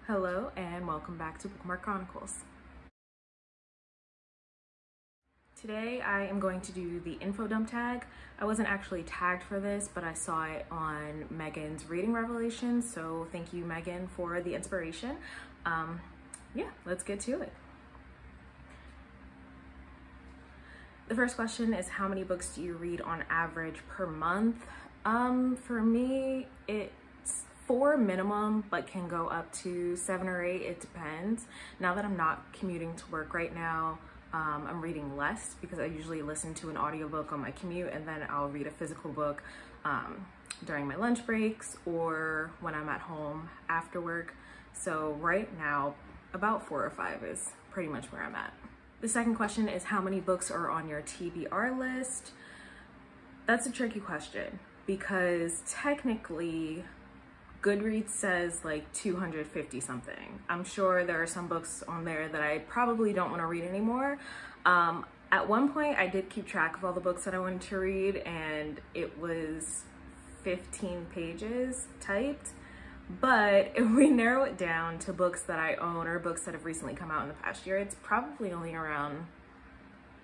Hello and welcome back to Bookmark Chronicles. Today I am going to do the info dump tag. I wasn't actually tagged for this, but I saw it on Megan's reading revelations, so thank you, Megan, for the inspiration. Yeah, let's get to it. The first question is, how many books do you read on average per month? For me, it's 4 minimum, but can go up to 7 or 8, it depends. Now that I'm not commuting to work right now, I'm reading less because I usually listen to an audiobook on my commute, and then I'll read a physical book during my lunch breaks or when I'm at home after work. So right now, about 4 or 5 is pretty much where I'm at. The second question is, how many books are on your TBR list? That's a tricky question because technically Goodreads says like 250 something. I'm sure there are some books on there that I probably don't want to read anymore. At one point I did keep track of all the books that I wanted to read, and it was 15 pages typed. But if we narrow it down to books that I own or books that have recently come out in the past year, it's probably only around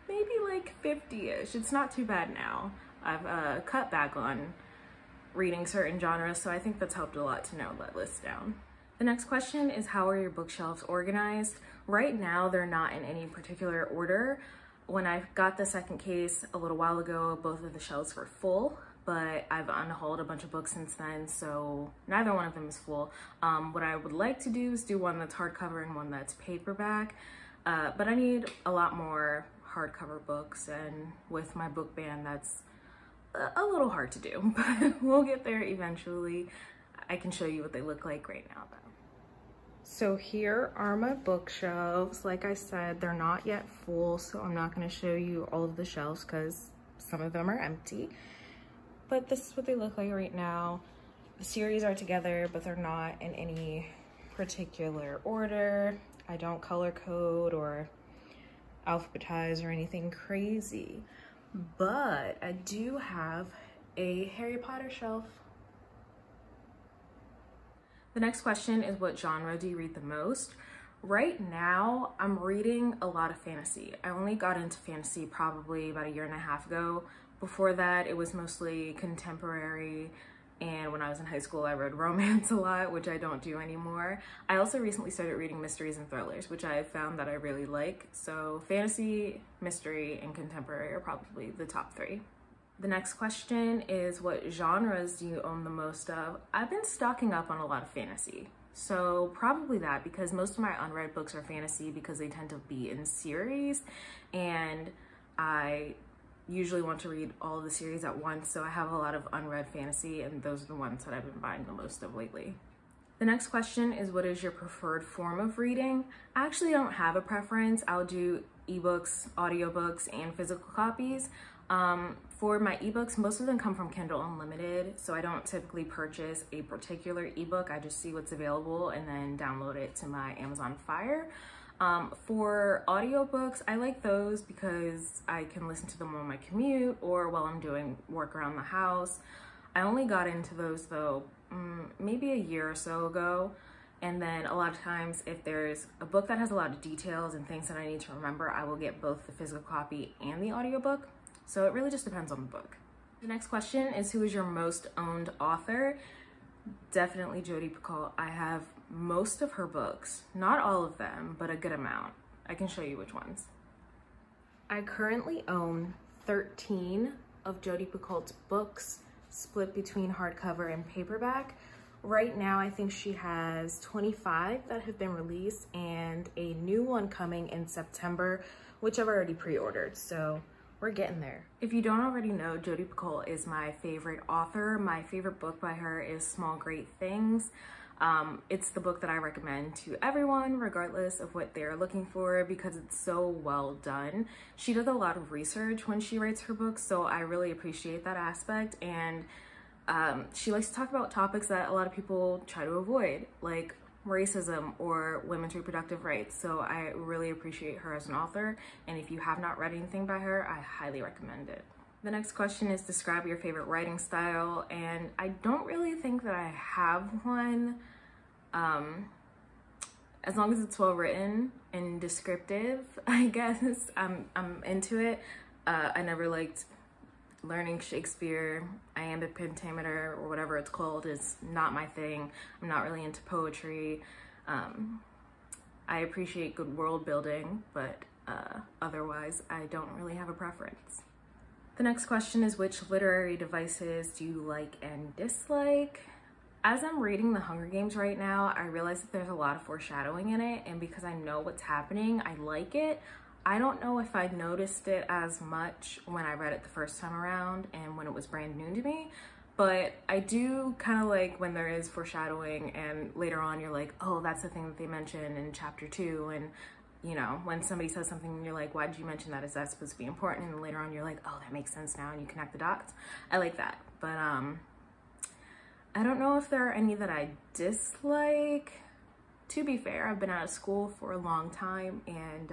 maybe like 50-ish. It's not too bad now. I've cut back on reading certain genres, so I think that's helped a lot to narrow that list down. The next question is, how are your bookshelves organized? Right now, they're not in any particular order. When I got the second case a little while ago, both of the shelves were full, but I've unhauled a bunch of books since then, so neither one of them is full. What I would like to do is do one that's hardcover and one that's paperback, but I need a lot more hardcover books, and with my book ban, that's a little hard to do, but we'll get there eventually. I can show you what they look like right now though. So here are my bookshelves. Like I said, they're not yet full, so I'm not going to show you all of the shelves because some of them are empty. But this is what they look like right now. The series are together, but they're not in any particular order. I don't color code or alphabetize or anything crazy. But I do have a Harry Potter shelf. The next question is, what genre do you read the most? Right now, I'm reading a lot of fantasy. I only got into fantasy probably about 1.5 years ago. Before that, it was mostly contemporary, and when I was in high school, I read romance a lot, which I don't do anymore. I also recently started reading mysteries and thrillers, which I found that I really like. So fantasy, mystery, and contemporary are probably the top 3. The next question is, what genres do you own the most of? I've been stocking up on a lot of fantasy. So probably that, because most of my unread books are fantasy because they tend to be in series, and I usually want to read all of the series at once, so I have a lot of unread fantasy, and those are the ones that I've been buying the most of lately. The next question is, what is your preferred form of reading? I actually don't have a preference. I'll do ebooks, audiobooks, and physical copies. For my ebooks, most of them come from Kindle Unlimited, so I don't typically purchase a particular ebook. I just see what's available and then download it to my Amazon Fire. For audiobooks, I like those because I can listen to them on my commute or while I'm doing work around the house. I only got into those though, maybe 1 year or so ago. And then a lot of times, if there's a book that has a lot of details and things that I need to remember, I will get both the physical copy and the audiobook. So it really just depends on the book. The next question is, who is your most owned author? Definitely Jodi Picoult. I have most of her books, not all of them, but a good amount. I can show you which ones. I currently own 13 of Jodi Picoult's books, split between hardcover and paperback. Right now, I think she has 25 that have been released and a new one coming in September, which I've already pre-ordered, so we're getting there. If you don't already know, Jodi Picoult is my favorite author. My favorite book by her is Small Great Things. It's the book that I recommend to everyone, regardless of what they're looking for, because it's so well done. She does a lot of research when she writes her books, so I really appreciate that aspect. And she likes to talk about topics that a lot of people try to avoid, like racism or women's reproductive rights. So I really appreciate her as an author, and if you have not read anything by her, I highly recommend it. The next question is, describe your favorite writing style, and I don't really think that I have one. as long as it's well written and descriptive, I guess I'm into it. I never liked learning Shakespeare. Iambic pentameter or whatever it's called is not my thing. I'm not really into poetry. I appreciate good world building, but otherwise I don't really have a preference. The next question is, which literary devices do you like and dislike? As I'm reading The Hunger Games right now, I realize that there's a lot of foreshadowing in it, and because I know what's happening, I like it. I don't know if I noticed it as much when I read it the first time around and when it was brand new to me, but I do kind of like when there is foreshadowing and later on you're like, oh, that's the thing that they mentioned in chapter 2, and you know, when somebody says something and you're like, why did you mention that? Is that supposed to be important? And then later on you're like, oh, that makes sense now, and you connect the dots. I like that. But I don't know if there are any that I dislike. To be fair, I've been out of school for a long time and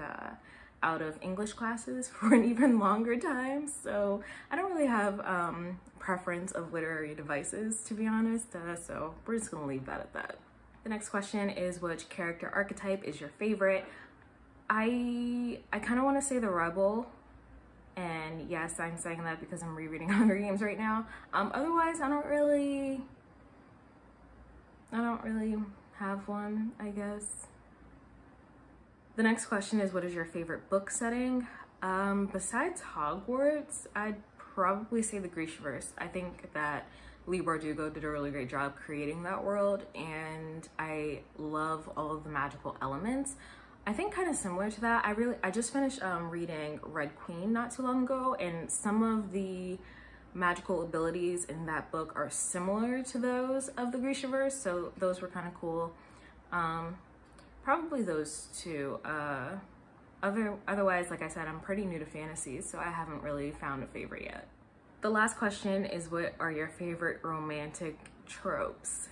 out of English classes for an even longer time. So I don't really have preference of literary devices, to be honest. So we're just gonna leave that at that. The next question is, which character archetype is your favorite? I kind of want to say the rebel, and yes, I'm saying that because I'm rereading Hunger Games right now. Otherwise, I don't really have one, I guess. The next question is, what is your favorite book setting? Besides Hogwarts, I'd probably say the Grishaverse. I think that Leigh Bardugo did a really great job creating that world, and I love all of the magical elements. I think kind of similar to that, I just finished reading Red Queen not too long ago, and some of the magical abilities in that book are similar to those of the Grishaverse, so those were kind of cool. Probably those two. Otherwise, like I said, I'm pretty new to fantasy, so I haven't really found a favorite yet. The last question is, what are your favorite romantic tropes?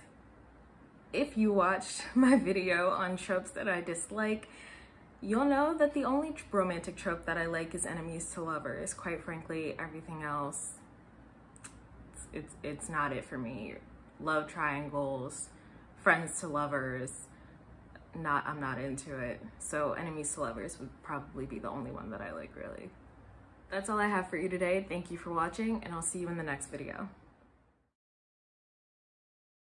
If you watched my video on tropes that I dislike, you'll know that the only romantic trope that I like is enemies to lovers. Quite frankly, everything else, it's not it for me. Love triangles, friends to lovers, I'm not into it. So enemies to lovers would probably be the only one that I like, really. That's all I have for you today. Thank you for watching, and I'll see you in the next video.